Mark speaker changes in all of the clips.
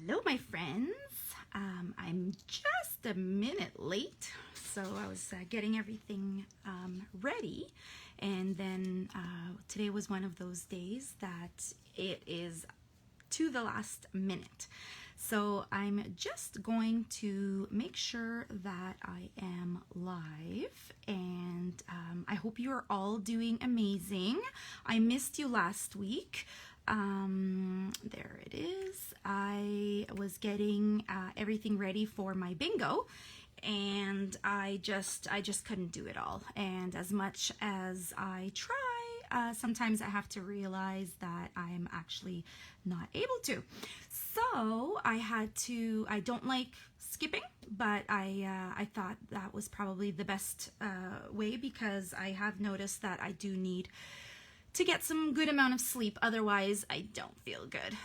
Speaker 1: Hello, my friends. I'm just a minute late, so I was getting everything ready, and then today was one of those days that it is to the last minute. So I'm just going to make sure that I am live, and I hope you are all doing amazing. I missed you last week. There it is. I was getting everything ready for my bingo, and I just couldn't do it all. And as much as I try, sometimes I have to realize that I'm actually not able to. So I don't like skipping, but I thought that was probably the best way, because I have noticed that I do need to get some good amount of sleep, otherwise I don't feel good.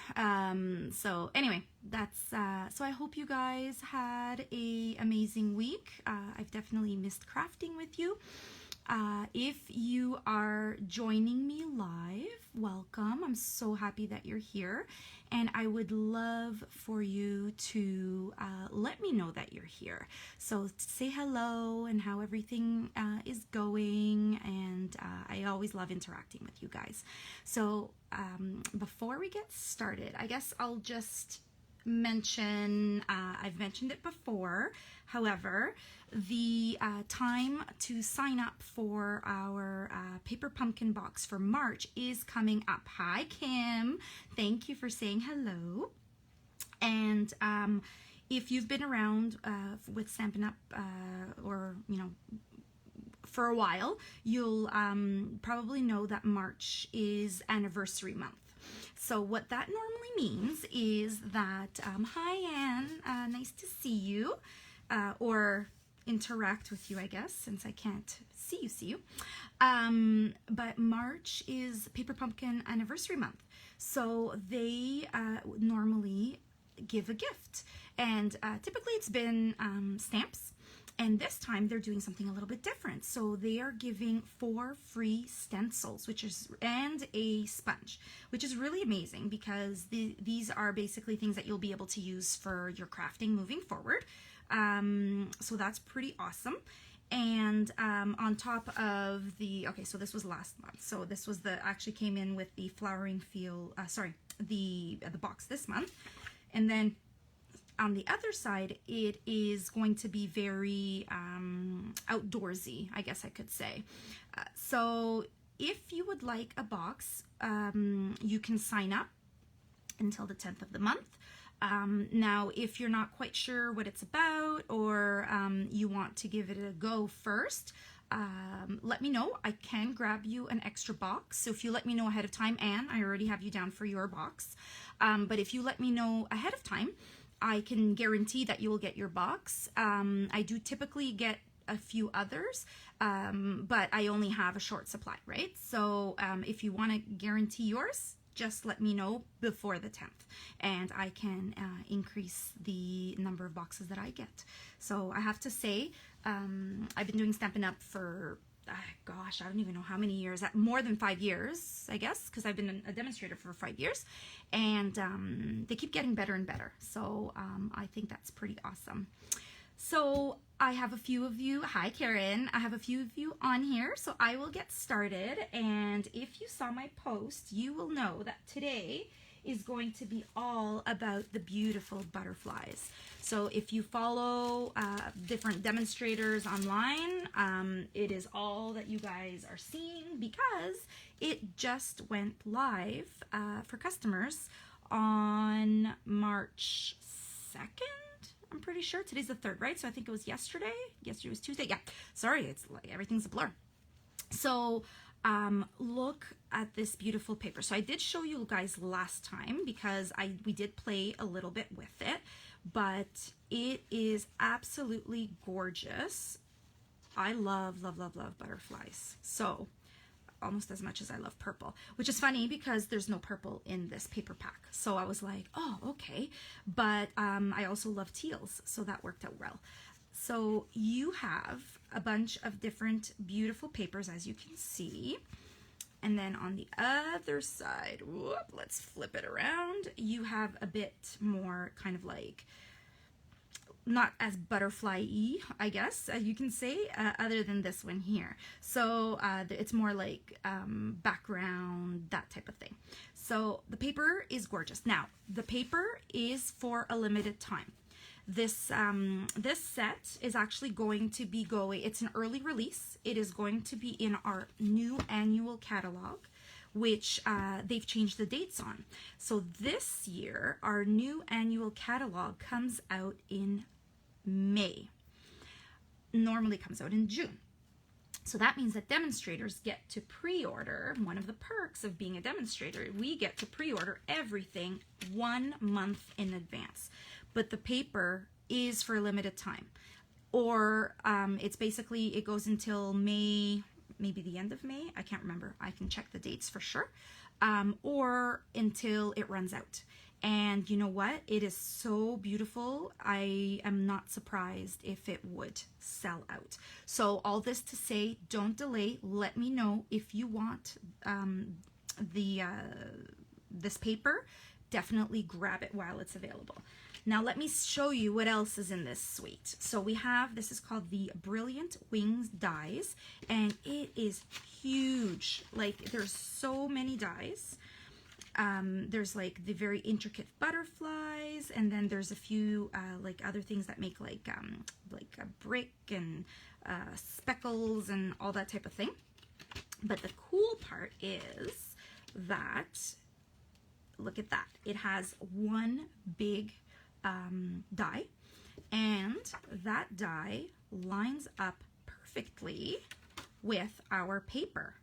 Speaker 1: So anyway, that's so I hope you guys had a amazing week. I've definitely missed crafting with you. If you are joining me live, welcome. I'm so happy that you're here, and I would love for you to let me know that you're here. So say hello and how everything is going, and I always love interacting with you guys. So before we get started, I guess I'll just mention, I've mentioned it before, however, the time to sign up for our paper pumpkin box for March is coming up. Hi Kim, thank you for saying hello. And if you've been around with Stampin' Up or for a while, you'll probably know that March is anniversary month. So what that normally means is that, hi Anne, nice to see you, or interact with you, I guess, since I can't see you. But March is Paper Pumpkin anniversary month. So they normally give a gift, and typically it's been stamps. And this time they're doing something a little bit different. So they are giving 4 free stencils, and a sponge, which is really amazing, because these are basically things that you'll be able to use for your crafting moving forward. So that's pretty awesome. And on top of so this was last month. So this was actually came in with the flowering feel, the box this month. And then on the other side, it is going to be very outdoorsy, I guess I could say. So if you would like a box, you can sign up until the 10th of the month. Now, if you're not quite sure what it's about, or you want to give it a go first, let me know. I can grab you an extra box. So if you let me know ahead of time, Anne, I already have you down for your box. But if you let me know ahead of time, I can guarantee that you will get your box. I do typically get a few others, but I only have a short supply, right? So if you want to guarantee yours, just let me know before the 10th, and I can increase the number of boxes that I get. So I have to say, I've been doing Stampin' Up for gosh, I don't even know how many years, more than 5 years, I guess, because I've been a demonstrator for 5 years, and they keep getting better and better. So I think that's pretty awesome. So I have a few of you, hi Karen, I have a few of you on here, so I will get started. And if you saw my post, you will know that today is going to be all about the beautiful butterflies. So if you follow different demonstrators online, it is all that you guys are seeing, because it just went live for customers on March 2nd. I'm pretty sure today's the 3rd, right? So I think it was yesterday. Yesterday was Tuesday. Yeah, sorry, it's like everything's a blur. So look at this beautiful paper. So I did show you guys last time, because we did play a little bit with it, but it is absolutely gorgeous. I love butterflies. So almost as much as I love purple, which is funny because there's no purple in this paper pack. So I was like, oh, okay. But I also love teals, so that worked out well. So you have a bunch of different beautiful papers, as you can see. And then on the other side, whoop, let's flip it around. You have a bit more kind of like, not as butterfly-y, I guess you can say, other than this one here. So it's more like background, that type of thing. So the paper is gorgeous. Now, the paper is for a limited time. This this set is actually going to be going, it's an early release. It is going to be in our new annual catalog, which they've changed the dates on. So this year, our new annual catalog comes out in May. Normally comes out in June. So that means that demonstrators get to pre-order. One of the perks of being a demonstrator, we get to pre-order everything 1 month in advance. But the paper is for a limited time. Or it's basically, it goes until May, maybe the end of May. I can't remember. I can check the dates for sure. Or until it runs out. And you know what? It is so beautiful. I am not surprised if it would sell out. So all this to say, don't delay. Let me know if you want this paper. Definitely grab it while it's available. Now let me show you what else is in this suite. So we have, this is called the Brilliant Wings dies, and it is huge. Like, there's so many dies. There's like the very intricate butterflies, and then there's a few like other things that make like a brick and speckles and all that type of thing. But the cool part is that, look at that, it has one big die, and that die lines up perfectly with our paper.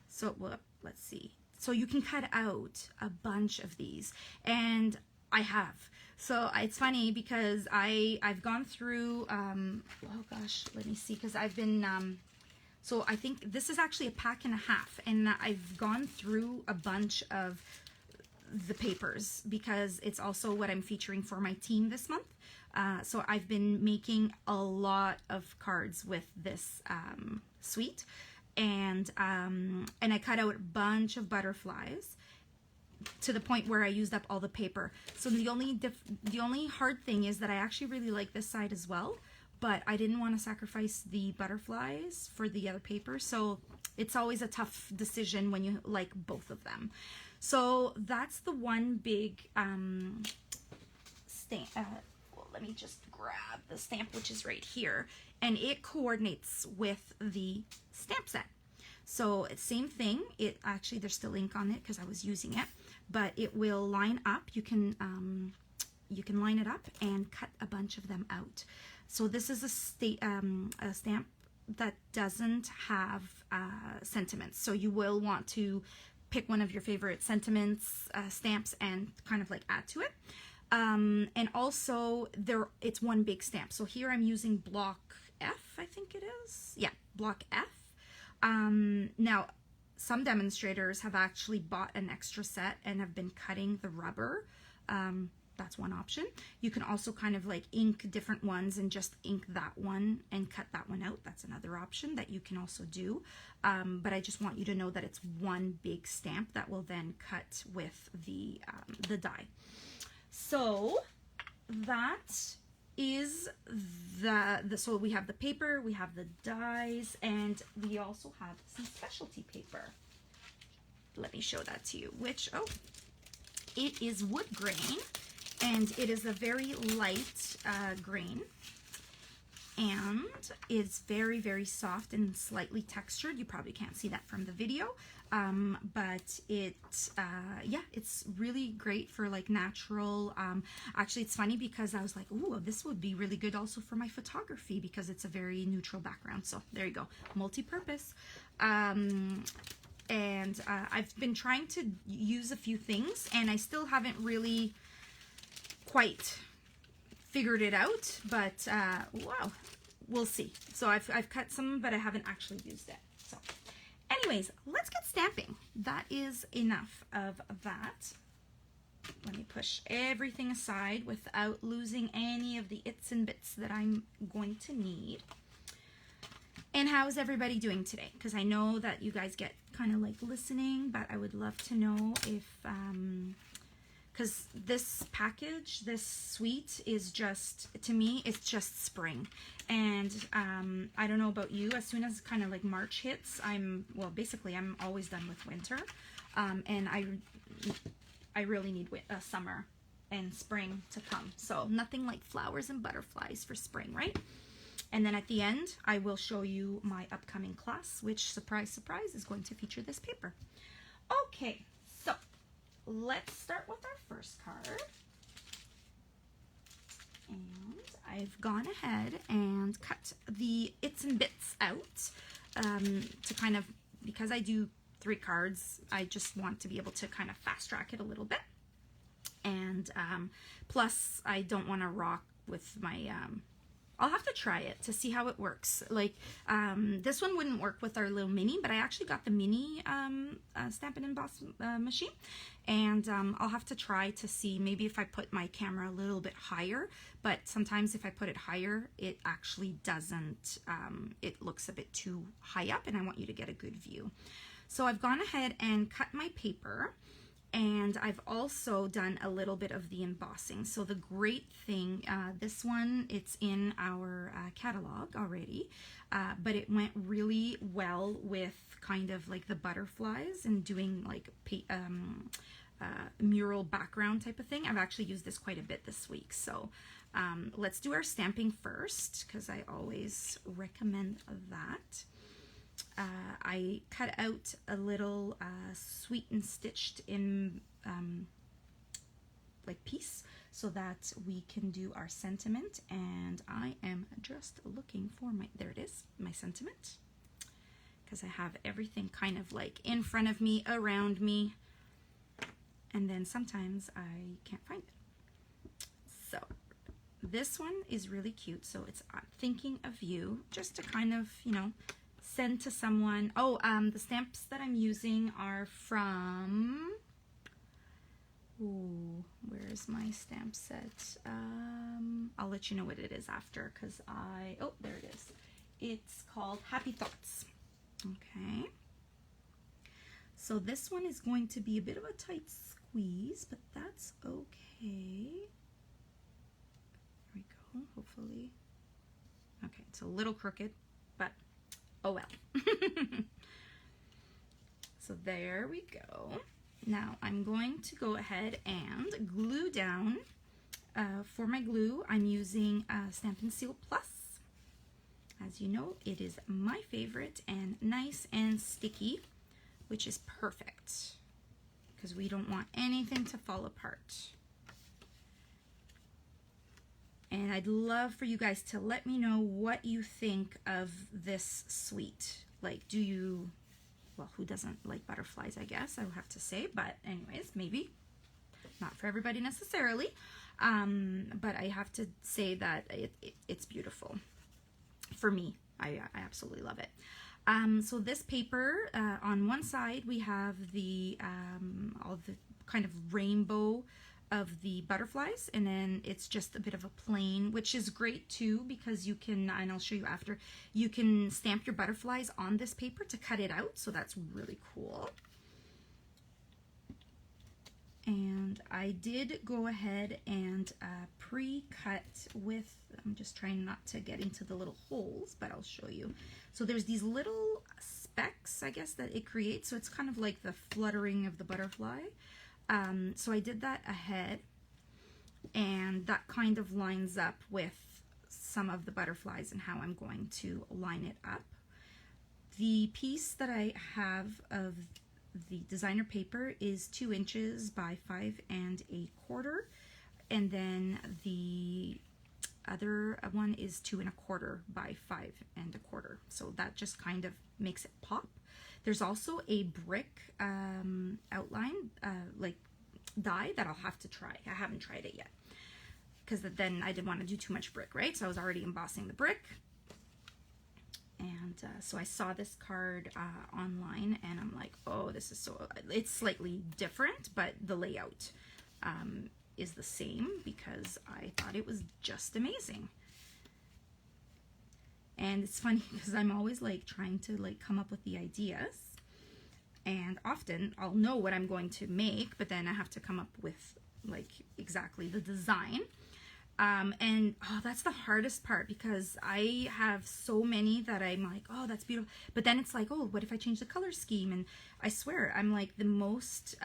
Speaker 1: So let's see. So you can cut out a bunch of these, and I have. So it's funny because I've gone through, oh gosh, let me see, because I've been, so I think this is actually a pack and a half, and I've gone through a bunch of the papers because it's also what I'm featuring for my team this month. So I've been making a lot of cards with this suite. And I cut out a bunch of butterflies to the point where I used up all the paper. So the only hard thing is that I actually really like this side as well, but I didn't want to sacrifice the butterflies for the other paper. So it's always a tough decision when you like both of them. So that's the one big stamp. Well, let me just grab the stamp, which is right here, and it coordinates with the stamp set. So it's same thing. It actually, there's still ink on it because I was using it, but it will line up. You can line it up and cut a bunch of them out. So this is a stamp that doesn't have sentiments. So you will want to pick one of your favorite sentiments stamps and kind of like add to it. And also it's one big stamp. So here I'm using block F, I think it is. Yeah, block F. Now, some demonstrators have actually bought an extra set and have been cutting the rubber. That's one option. You can also kind of like ink different ones and just ink that one and cut that one out. That's another option that you can also do. But I just want you to know that it's one big stamp that will then cut with the die. So that is so we have the paper, we have the dies, and we also have some specialty paper. Let me show that to you, which, oh, it is wood grain, and it is a very light grain, and it's very, very soft and slightly textured. You probably can't see that from the video, but yeah, it's really great for like natural. Actually, it's funny because I was like, ooh, this would be really good also for my photography because it's a very neutral background. So there you go, multi-purpose. And I've been trying to use a few things, and I still haven't really quite figured it out, but wow, we'll see. So I've cut some, but I haven't actually used it. So anyways, let's get stamping. That is enough of that. Let me push everything aside without losing any of the its and bits that I'm going to need. And how is everybody doing today? Because I know that you guys get kind of like listening, but I would love to know if, because this package, this suite is just, to me, it's just spring. And I don't know about you, as soon as kind of like March hits, basically I'm always done with winter. And I really need summer and spring to come. So nothing like flowers and butterflies for spring, right? And then at the end, I will show you my upcoming class, which, surprise, surprise, is going to feature this paper. Okay, so let's start with our first card. And I've gone ahead and cut the its and bits out to kind of, because I do 3 cards, I just want to be able to kind of fast track it a little bit. And plus, I don't want to rock with my, I'll have to try it to see how it works. Like, this one wouldn't work with our little mini, but I actually got the mini stamp and emboss machine. And I'll have to try to see maybe if I put my camera a little bit higher, but sometimes if I put it higher, it actually doesn't, it looks a bit too high up, and I want you to get a good view. So I've gone ahead and cut my paper. And I've also done a little bit of the embossing. So the great thing, this one, it's in our catalog already, but it went really well with kind of like the butterflies and doing like mural background type of thing. I've actually used this quite a bit this week. So let's do our stamping first, because I always recommend that. I cut out a little sweet and stitched in like piece so that we can do our sentiment, and I am just looking for my, there it is, my sentiment, because I have everything kind of like in front of me, around me, and then sometimes I can't find it. So this one is really cute, so it's thinking of you, just to kind of, you know, send to someone. Oh, the stamps that I'm using are from, ooh, where's my stamp set? I'll let you know what it is after, because oh, there it is. It's called Happy Thoughts. Okay. So this one is going to be a bit of a tight squeeze, but that's okay. There we go, hopefully. Okay, it's a little crooked, but oh well. So there we go. Now I'm going to go ahead and glue down. For my glue, I'm using Stampin' Seal Plus. As you know, it is my favorite, and nice and sticky, which is perfect because we don't want anything to fall apart. And I'd love for you guys to let me know what you think of this suite. Like, do you, well, who doesn't like butterflies, I guess, I would have to say, but anyways, maybe not for everybody necessarily. But I have to say that it's beautiful. For me, I absolutely love it. So this paper, on one side we have the all the kind of rainbow of the butterflies, and then it's just a bit of a plain, which is great too, because you can, and I'll show you after, you can stamp your butterflies on this paper to cut it out, so that's really cool. And I did go ahead and pre-cut with, I'm just trying not to get into the little holes, but I'll show you. So there's these little specks, I guess, that it creates, so it's kind of like the fluttering of the butterfly. So I did that ahead, and that kind of lines up with some of the butterflies and how I'm going to line it up. The piece that I have of the designer paper is 2 inches by 5 1/4, and then the other one is 2 1/4 by 5 1/4. So that just kind of makes it pop. There's also a brick outline, like die, that I'll have to try. I haven't tried it yet, because then I didn't want to do too much brick, right? So I was already embossing the brick. And so I saw this card online, and I'm like, oh, this is so, it's slightly different, but the layout is the same, because I thought it was just amazing. And it's funny because I'm always like trying to like come up with the ideas. And often I'll know what I'm going to make, but then I have to come up with like exactly the design. And oh, that's the hardest part, because I have so many that I'm like, oh, that's beautiful. But then it's like, oh, what if I change the color scheme? And I swear I'm like the most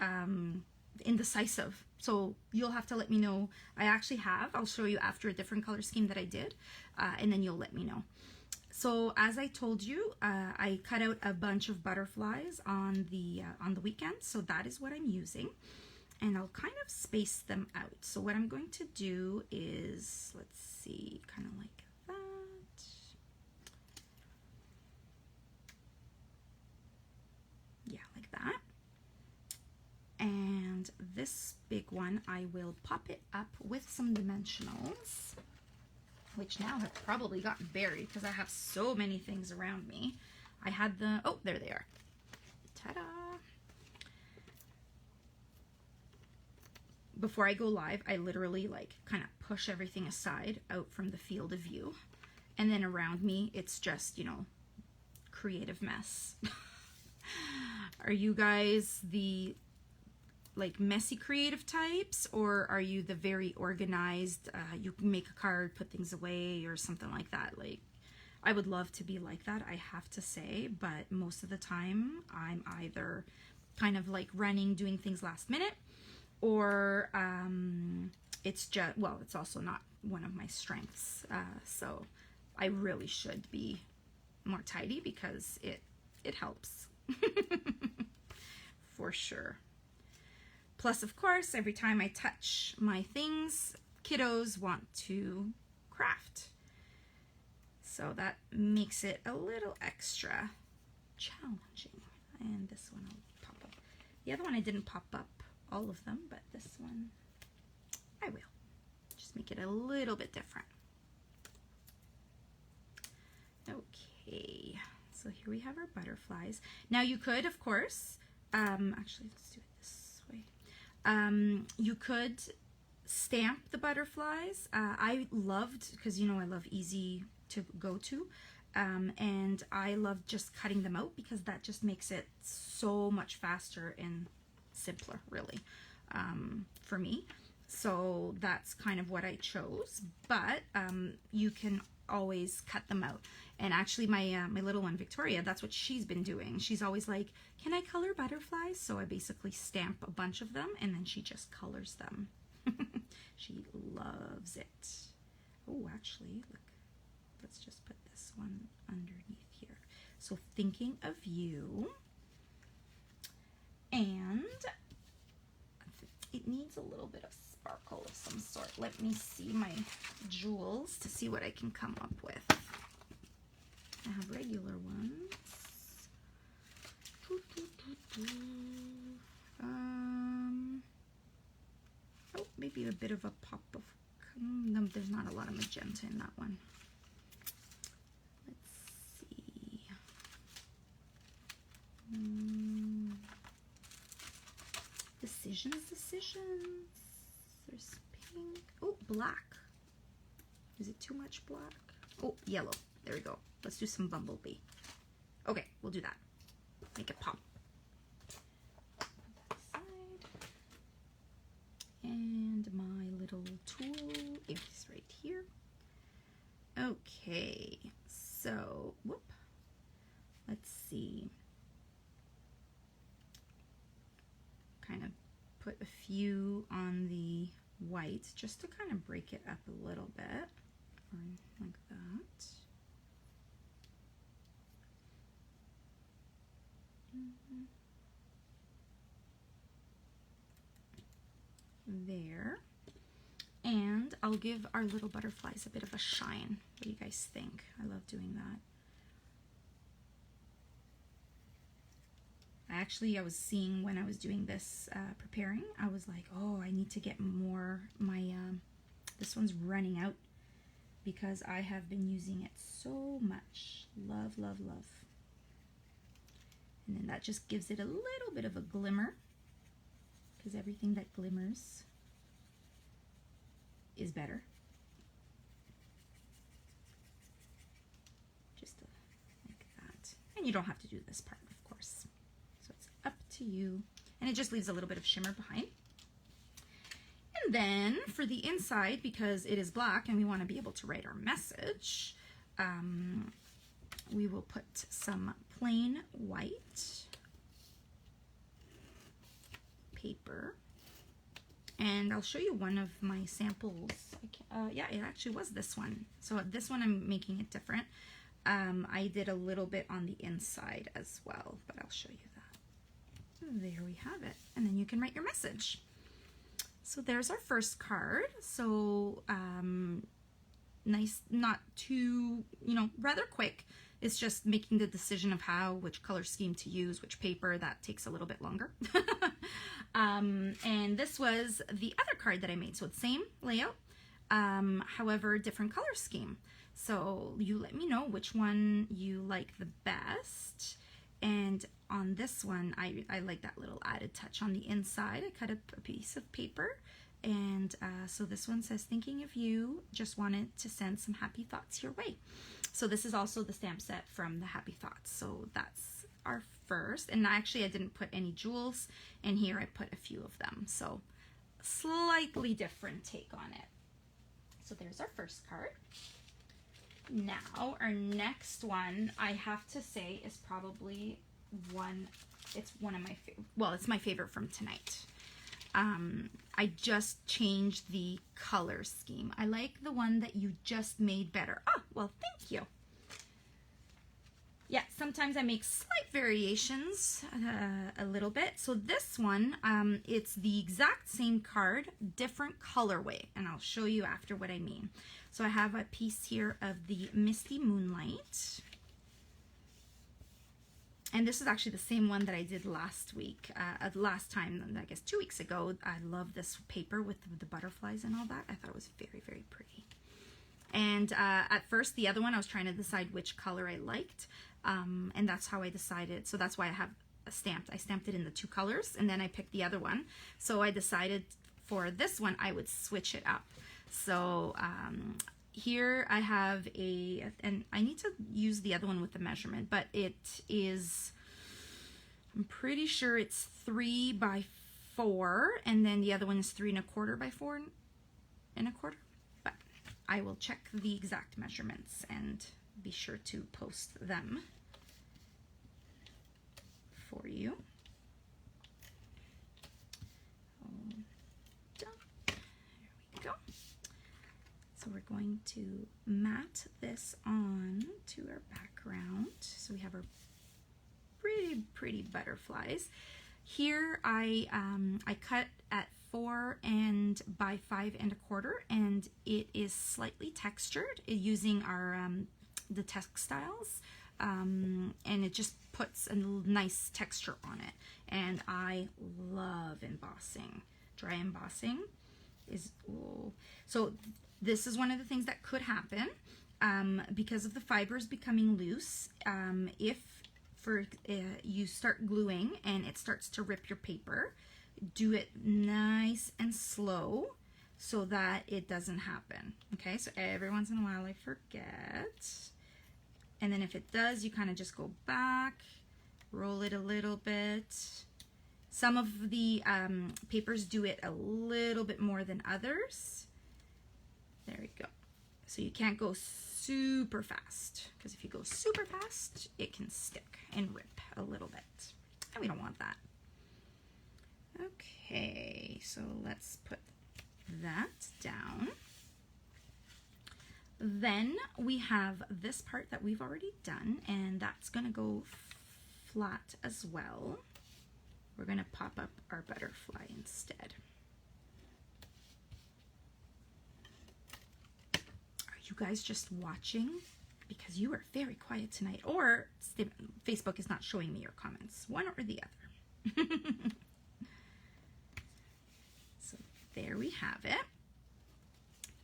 Speaker 1: indecisive. So you'll have to let me know. I'll show you after a different color scheme that I did, and then you'll let me know. So as I told you, I cut out a bunch of butterflies on the weekend, so that is what I'm using. And I'll kind of space them out. So what I'm going to do is, let's see, kind of like that. Yeah, like that. And this big one, I will pop it up with some dimensionals, which now have probably gotten buried because I have so many things around me. I had oh, there they are. Ta-da! Before I go live, I literally like kind of push everything aside out from the field of view. And then around me, it's just, you know, creative mess. Are you guys the like messy creative types, or are you the very organized, you can make a card, put things away or something like that? Like, I would love to be like that, I have to say, but most of the time I'm either kind of like running, doing things last minute, or it's just, well, it's also not one of my strengths. So I really should be more tidy because it helps for sure. Plus, of course, every time I touch my things, kiddos want to craft. So that makes it a little extra challenging. And this one will pop up. The other one I didn't pop up all of them, but this one I will. Just make it a little bit different. Okay, so here we have our butterflies. Now you could, of course, actually let's do it this way. You could stamp the butterflies. I loved, because you know I love easy to go to, and I love just cutting them out because that just makes it so much faster and simpler, really, for me. So that's kind of what I chose, but you can always cut them out. And actually my my little one Victoria, that's what she's been doing. She's always like, can I color butterflies? So I basically stamp a bunch of them and then she just colors them. She loves it. Oh, actually, look, let's just put this one underneath here. So thinking of you, and it needs a little bit of sparkle of some sort. Let me see my jewels to see what I can come up with. I have regular ones. Oh, maybe a bit of a pop of, no, there's not a lot of magenta in that one. Let's see. Decisions. There's pink. Oh, black. Is it too much black? Oh, yellow. There we go. Let's do some bumblebee. Okay, we'll do that. Make it pop. Side. And my little tool is right here. Okay, so, whoop. Let's see. Kind of put a few on the white just to kind of break it up a little bit, or like that. There. And I'll give our little butterflies a bit of a shine. What do you guys think? I love doing that. Actually, I was seeing when I was doing this, preparing, I was like, oh, I need to get more. My, this one's running out because I have been using it so much. Love, love, love. And then that just gives it a little bit of a glimmer, because everything that glimmers is better. Just like that. And you don't have to do this part, of course. So it's up to you. And it just leaves a little bit of shimmer behind. And then for the inside, because it is black and we want to be able to write our message, we will put some plain white paper. And I'll show you one of my samples. Yeah, it actually was this one. So this one I'm making it different. I did a little bit on the inside as well, but I'll show you that. There we have it. And then you can write your message. So there's our first card. So nice, not too, rather quick. It's just making the decision of which color scheme to use, which paper. That takes a little bit longer. And this was the other card that I made. So it's same layout, however, different color scheme. So you let me know which one you like the best. And on this one, I like that little added touch on the inside. I cut up a piece of paper. And so this one says, thinking of you, just wanted to send some happy thoughts your way. So this is also the stamp set from the Happy Thoughts. So that's our first. And actually I didn't put any jewels. And here I put a few of them. So slightly different take on it. So there's our first card. Now our next one, I have to say, is probably it's one of my favorite. Well, it's my favorite from tonight. I just changed the color scheme. I like the one that you just made better. Oh, well, thank you. Yeah, sometimes I make slight variations a little bit. So this one, it's the exact same card, different colorway, and I'll show you after what I mean. So I have a piece here of the Misty Moonlight. And this is actually the same one that I did last week, last time, I guess 2 weeks ago. I love this paper with the butterflies and all that. I thought it was very, very pretty. And at first, the other one, I was trying to decide which color I liked. And that's how I decided. So that's why I have stamped. I stamped it in the 2 colors, and then I picked the other one. So I decided for this one, I would switch it up. So here I have and I need to use the other one with the measurement, but it is, I'm pretty sure it's 3 by 4, and then the other one is 3 1/4 by 4 1/4. But I will check the exact measurements and be sure to post them for you. There we go. So we're going to mat this on to our background. So we have our pretty butterflies. Here I cut at 4 by 5 1/4, and it is slightly textured using our the textiles, and it just puts a nice texture on it. And I love embossing. Dry embossing is so. This is one of the things that could happen because of the fibers becoming loose. If you start gluing and it starts to rip your paper, do it nice and slow so that it doesn't happen. Okay, so every once in a while I forget. And then if it does, you kind of just go back, roll it a little bit. Some of the papers do it a little bit more than others. There we go. So you can't go super fast, because if you go super fast, it can stick and rip a little bit. And we don't want that. Okay, so let's put that down. Then we have this part that we've already done, and that's gonna go flat as well. We're gonna pop up our butterfly instead. You guys just watching because you are very quiet tonight, or Facebook is not showing me your comments, one or the other. So there we have it.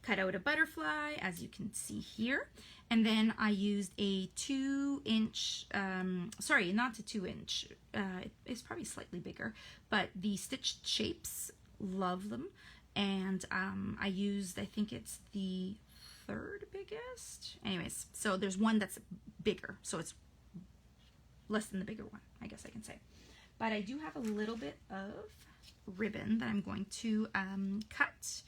Speaker 1: Cut out a butterfly, as you can see here, and then I used a 2-inch, sorry, not a 2-inch, it's probably slightly bigger, but the stitched shapes, love them. And I used, I think it's the 3rd biggest. Anyways, so there's one that's bigger, so it's less than the bigger one, I guess I can say. but I do have a little bit of ribbon that I'm going to cut,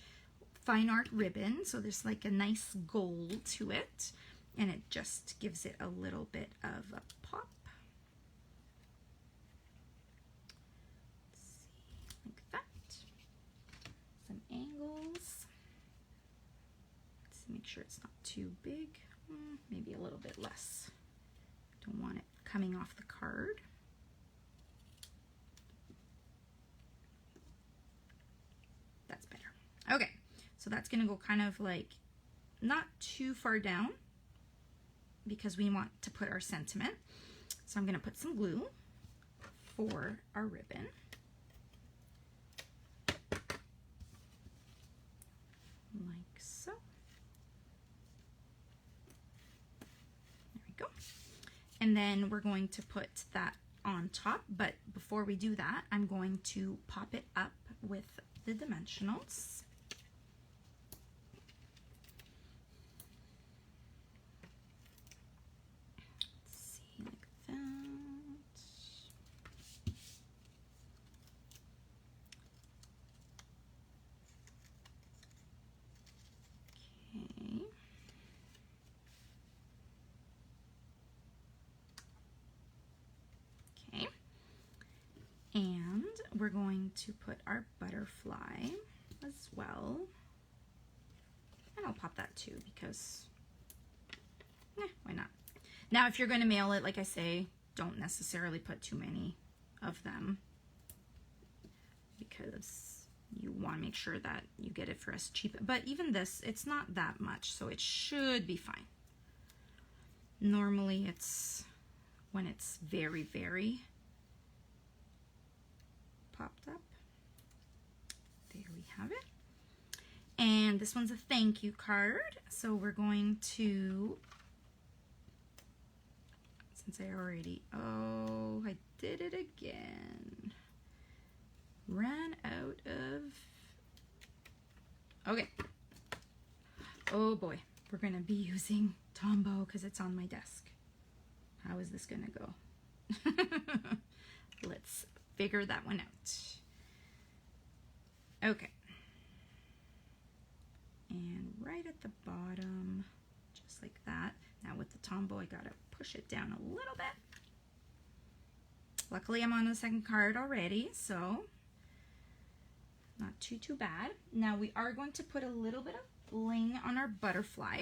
Speaker 1: fine art ribbon, so there's like a nice gold to it, and it just gives it a little bit of a pop. Let's see, like that. Some angles. Let's make sure it's not too big. Maybe a little bit less. Don't want it coming off the card. That's better. Okay, so that's gonna go kind of like not too far down because we want to put our sentiment. So I'm gonna put some glue for our ribbon. Like so. There we go. And then we're going to put that on top, but before we do that, I'm going to pop it up with the dimensionals. Let's see, like that. Okay. Okay. And we're going to put our butterfly as well. And I'll pop that too because, why not? Now, if you're going to mail it, like I say, don't necessarily put too many of them because you want to make sure that you get it for as cheap. But even this, it's not that much, so it should be fine. Normally, it's when it's very, very popped up. There we have it. And this one's a thank you card. So we're going to, since I already, oh, I did it again. Ran out of, okay. Oh boy, we're gonna be using Tombow because it's on my desk. How is this gonna go? Let's figure that one out. Okay. And right at the bottom, just like that. Now with the Tombow, I gotta push it down a little bit. Luckily, I'm on the second card already, so not too bad. Now we are going to put a little bit of bling on our butterfly,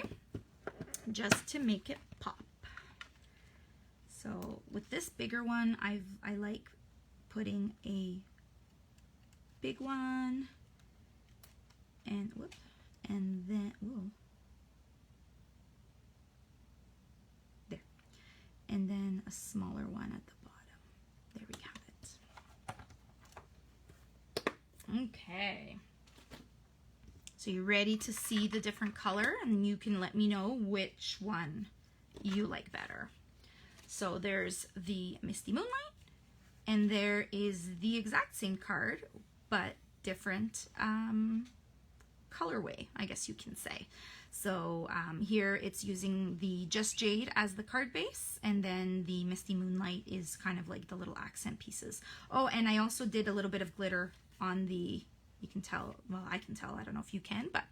Speaker 1: just to make it pop. So with this bigger one, I like putting a big one, and whoop, and then there, and then a smaller one at the bottom. There we have it. Okay. So you're ready to see the different color, and you can let me know which one you like better. So there's the Misty Moonlight, and there is the exact same card, but different colorway, I guess you can say. So here it's using the Just Jade as the card base, and then the Misty Moonlight is kind of like the little accent pieces. Oh, and I also did a little bit of glitter on the, you can tell, well, I can tell, I don't know if you can, but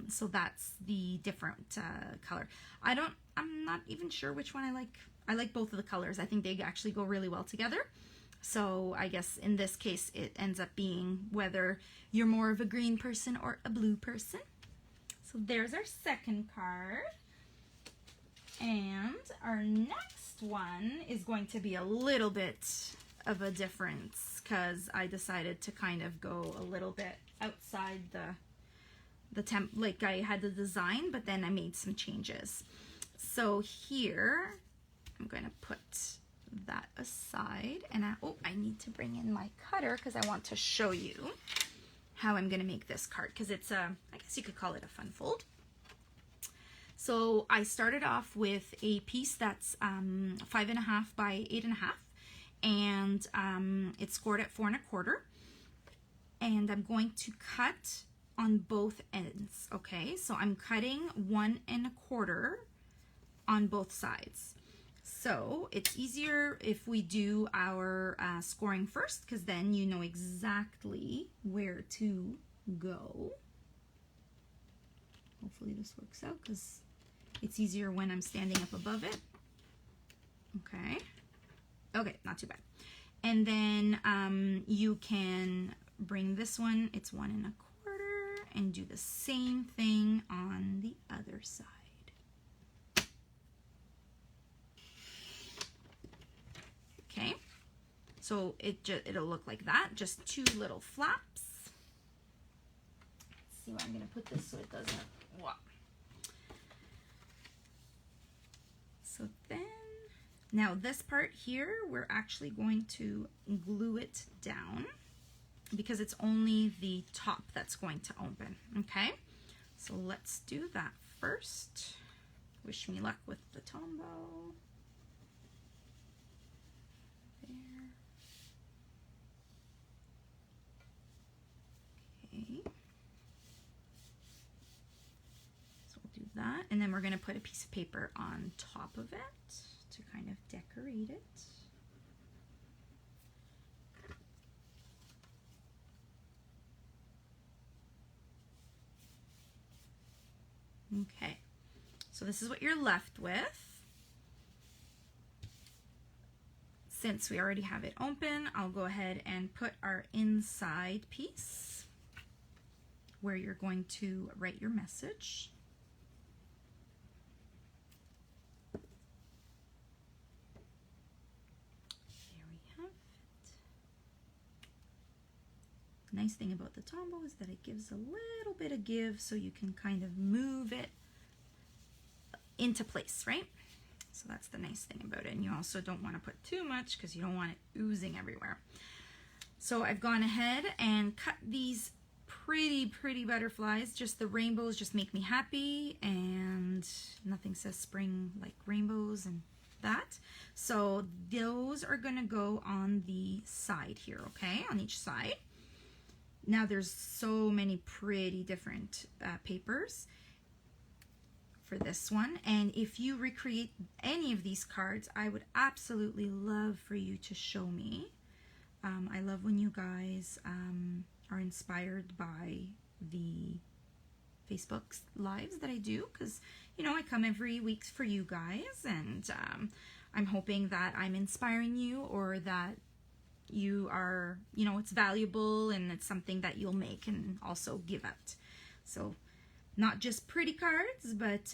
Speaker 1: so that's the different color. I'm not even sure which one I like. I like both of the colors. I think they actually go really well together. So I guess in this case, it ends up being whether you're more of a green person or a blue person. So there's our second card. And our next one is going to be a little bit of a difference because I decided to kind of go a little bit outside the temp, like I had the design, but then I made some changes. So here, I'm going to put that aside, and I need to bring in my cutter because I want to show you how I'm going to make this card, because it's a, I guess you could call it a fun fold. So I started off with a piece that's 5.5 by 8.5, and it's scored at 4 1/4, and I'm going to cut on both ends. Okay, so I'm cutting 1 1/4 on both sides. So it's easier if we do our scoring first, because then you know exactly where to go. Hopefully this works out, because it's easier when I'm standing up above it. Okay. Okay, not too bad. And then you can bring this one, it's 1 1/4, and do the same thing on the other side. Okay, so it'll look like that, just 2 little flaps. Let's see where I'm gonna put this so it doesn't. Wow. So then, now this part here, we're actually going to glue it down because it's only the top that's going to open, okay? So let's do that first. Wish me luck with the tombow. There. Okay. So we'll do that, and then we're gonna put a piece of paper on top of it to kind of decorate it. Okay, so this is what you're left with. Since we already have it open, I'll go ahead and put our inside piece where you're going to write your message. There we have it. The nice thing about the tombow is that it gives a little bit of give, so you can kind of move it into place, right? So that's the nice thing about it. And you also don't want to put too much because you don't want it oozing everywhere. So I've gone ahead and cut these pretty butterflies. Just the rainbows just make me happy, and nothing says spring like rainbows and that. So those are gonna go on the side here, okay? On each side. Now there's so many pretty different papers for this one, and if you recreate any of these cards, I would absolutely love for you to show me. I love when you guys are inspired by the Facebook lives that I do, because you know I come every week for you guys, and I'm hoping that I'm inspiring you, or that you are, you know, it's valuable and it's something that you'll make and also give out. So not just pretty cards, but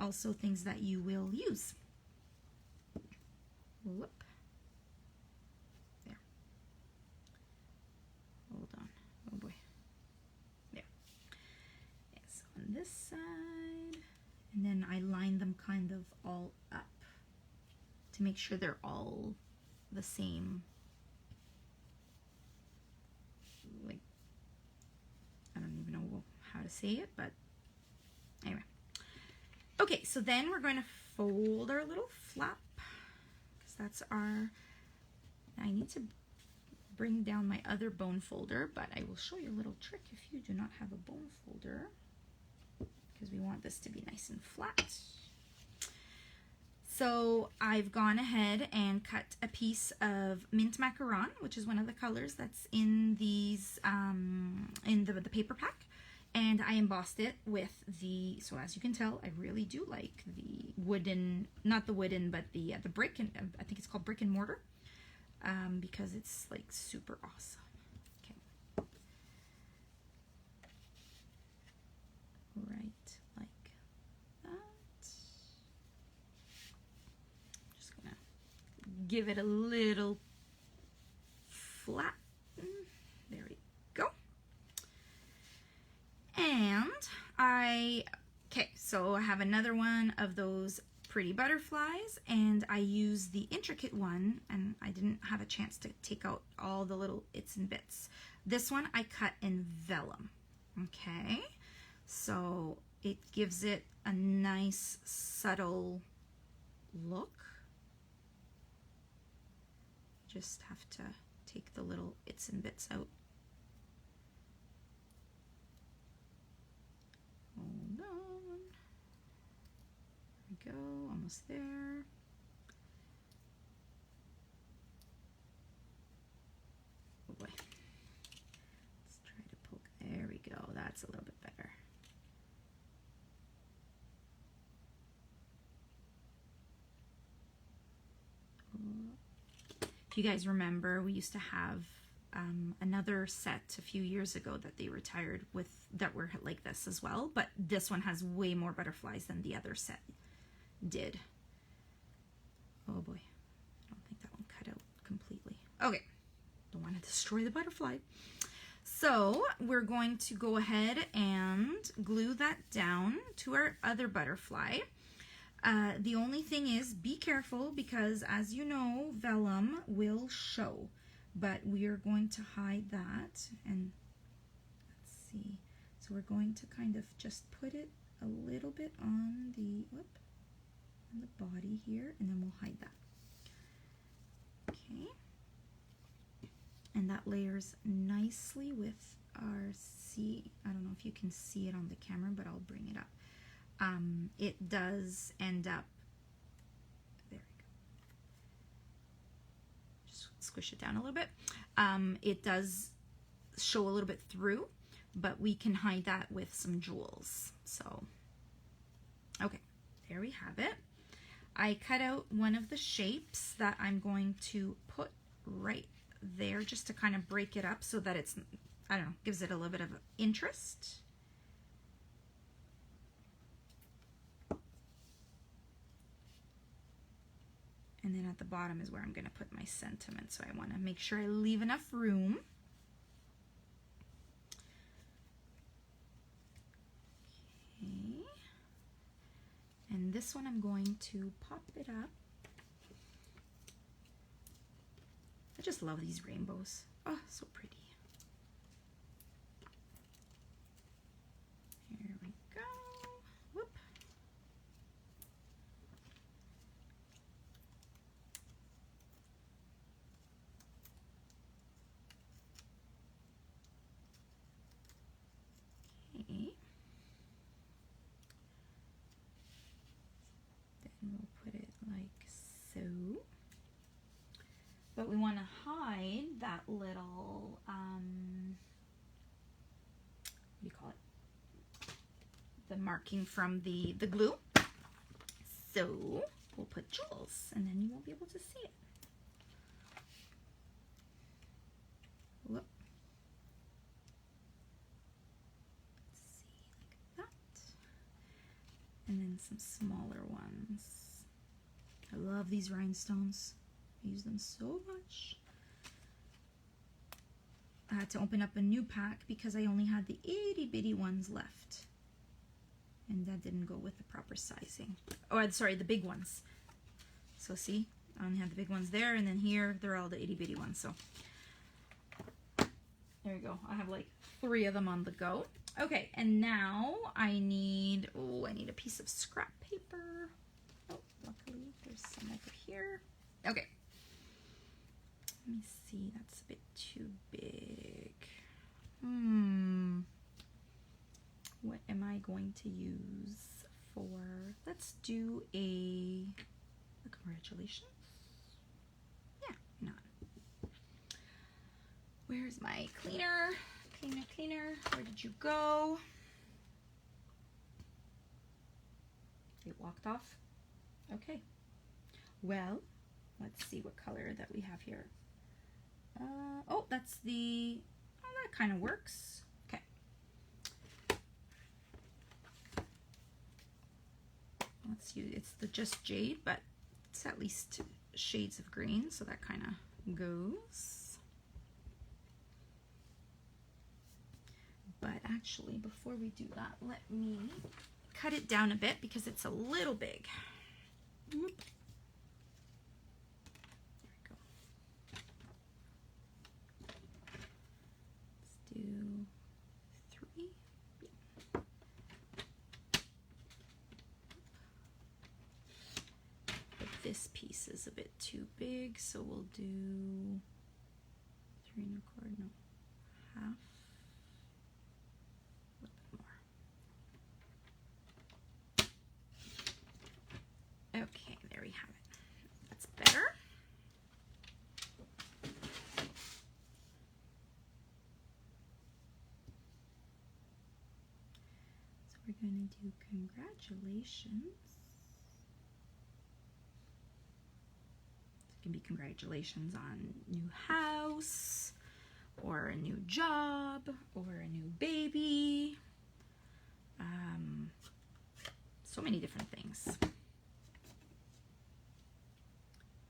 Speaker 1: also things that you will use. Whoop. There. Hold on. Oh boy. There. Yeah, so on this side, and then I line them kind of all up to make sure they're all the same. Like, I don't even know how to say it, but anyway. Okay, so then we're going to fold our little flap, because that's our, I need to bring down my other bone folder, but I will show you a little trick if you do not have a bone folder, because we want this to be nice and flat. So I've gone ahead and cut a piece of mint macaron, which is one of the colors that's in these in the paper pack, and I embossed it with the, so as you can tell, I really do like the wooden, not the wooden, but the brick, and I think it's called brick and mortar, because it's like super awesome. Okay, right. Give it a little flat. There we go. And okay, so I have another one of those pretty butterflies, and I use the intricate one, and I didn't have a chance to take out all the little its and bits. This one I cut in vellum, okay? So it gives it a nice subtle look. Just have to take the little its and bits out. Hold on. we go, almost there. Oh boy. Let's try to poke. There we go. That's a little bit better. If you guys remember, we used to have another set a few years ago that they retired with that were like this as well, but this one has way more butterflies than the other set did. Oh boy, I don't think that one cut out completely. Okay, don't want to destroy the butterfly. So we're going to go ahead and glue that down to our other butterfly. The only thing is, be careful, because as you know, vellum will show, but we are going to hide that. And let's see, so we're going to kind of just put it a little bit on the body here, and then we'll hide that. Okay, and that layers nicely with our I don't know if you can see it on the camera, but I'll bring it up. It does end up, there we go, just squish it down a little bit. It does show a little bit through, but we can hide that with some jewels. So, okay, there we have it. I cut out one of the shapes that I'm going to put right there just to kind of break it up so that it's, I don't know, gives it a little bit of interest. And then at the bottom is where I'm going to put my sentiment. So I want to make sure I leave enough room. Okay. And this one I'm going to pop it up. I just love these rainbows. Oh, so pretty. Here we go. Whoop. Okay. Then we'll put it like so. But we want to hide that little, what do you call it? The marking from the glue. So we'll put jewels, and then you won't be able to see it. Whoop. Let's see, like that. And then some smaller ones. I love these rhinestones. I use them so much. I had to open up a new pack because I only had the itty bitty ones left. And that didn't go with the proper sizing. Oh, sorry, the big ones. So see, I only had the big ones there, and then here, they're all the itty bitty ones. So there you go. I have like 3 of them on the go. Okay, and now I need a piece of scrap paper. Oh, luckily there's some over here. Okay. Let me see, that's a bit too big. What am I going to use for, let's do a congratulations. Yeah, not. Where's my cleaner? Cleaner, where did you go? It walked off? Okay. Well, let's see what color that we have here. Oh, that's the, oh, that kind of works. Okay. Let's use, it's the just Jade, but it's at least shades of green, so that kind of goes. But actually, before we do that, let me cut it down a bit because it's a little big. Whoop. Do 3. Yeah. But this piece is a bit too big, so we'll do 3 1/4, no, half. A little bit more. Okay, there we have it. That's better. So we're going to do congratulations. It can be congratulations on new house, or a new job, or a new baby. So many different things.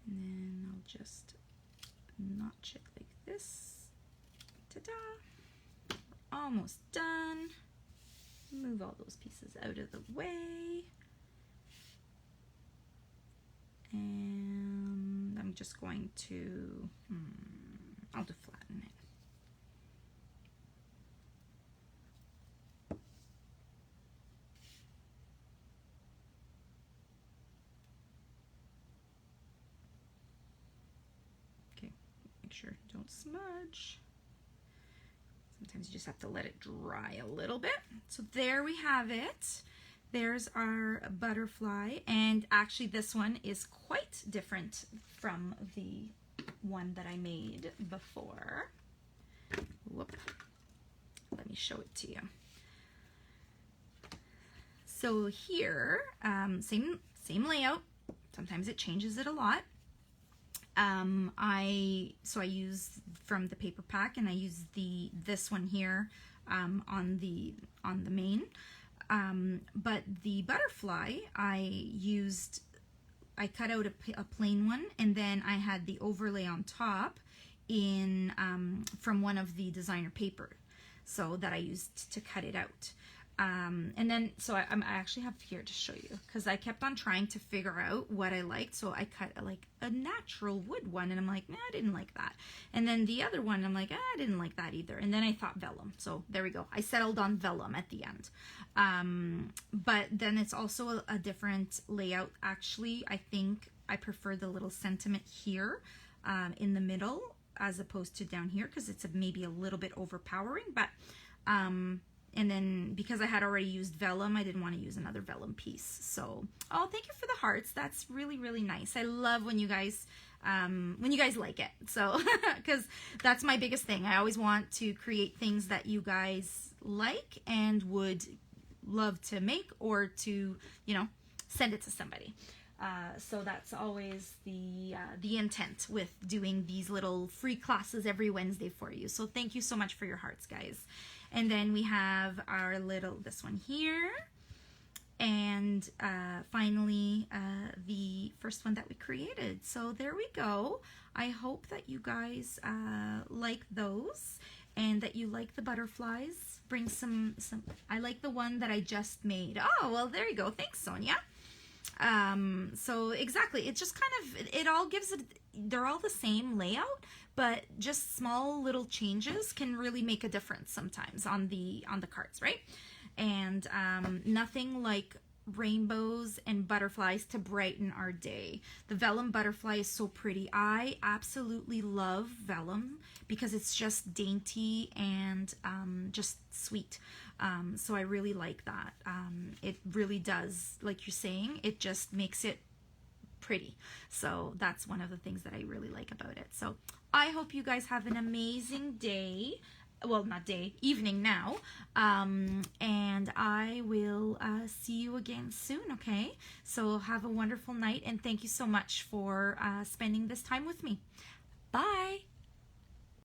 Speaker 1: And then I'll just notch it like this. Ta-da! We're almost done. Move all those pieces out of the way. And I'm just going to, I'll just flatten it. Sure, don't smudge. Sometimes you just have to let it dry a little bit. So there we have it. There's our butterfly, and actually this one is quite different from the one that I made before. Whoop. Let me show it to you. So here, same layout. Sometimes it changes it a lot. I use from the paper pack, and I use this one here on the main. But the butterfly I cut out a plain one, and then I had the overlay on top in from one of the designer paper, so that I used to cut it out. And then, so I actually have here to show you, because I kept on trying to figure out what I liked. So I cut like a natural wood one, and I'm like, nah, I didn't like that. And then the other one, I'm like, I didn't like that either. And then I thought vellum. So there we go. I settled on vellum at the end. But then it's also a different layout. Actually, I think I prefer the little sentiment here in the middle as opposed to down here, because it's maybe a little bit overpowering. But and then because I had already used vellum, I didn't want to use another vellum piece. So, oh, thank you for the hearts. That's really, really nice. I love when you guys like it. So, because that's my biggest thing. I always want to create things that you guys like and would love to make, or to, you know, send it to somebody. So that's always the intent with doing these little free classes every Wednesday for you. So thank you so much for your hearts, guys. And then we have our this one here. And finally, the first one that we created. So there we go. I hope that you guys like those, and that you like the butterflies. Bring some, I like the one that I just made. Oh, well, there you go. Thanks, Sonia. So exactly, it just kind of, it all gives it, they're all the same layout, but just small little changes can really make a difference sometimes on the cards, right? And nothing like rainbows and butterflies to brighten our day. The vellum butterfly is so pretty. I absolutely love vellum because it's just dainty and just sweet. So I really like that. It really does, like you're saying, it just makes it pretty. So that's one of the things that I really like about it. So I hope you guys have an amazing day. Well, not day, evening now. And I will see you again soon, okay? So have a wonderful night, and thank you so much for spending this time with me. Bye.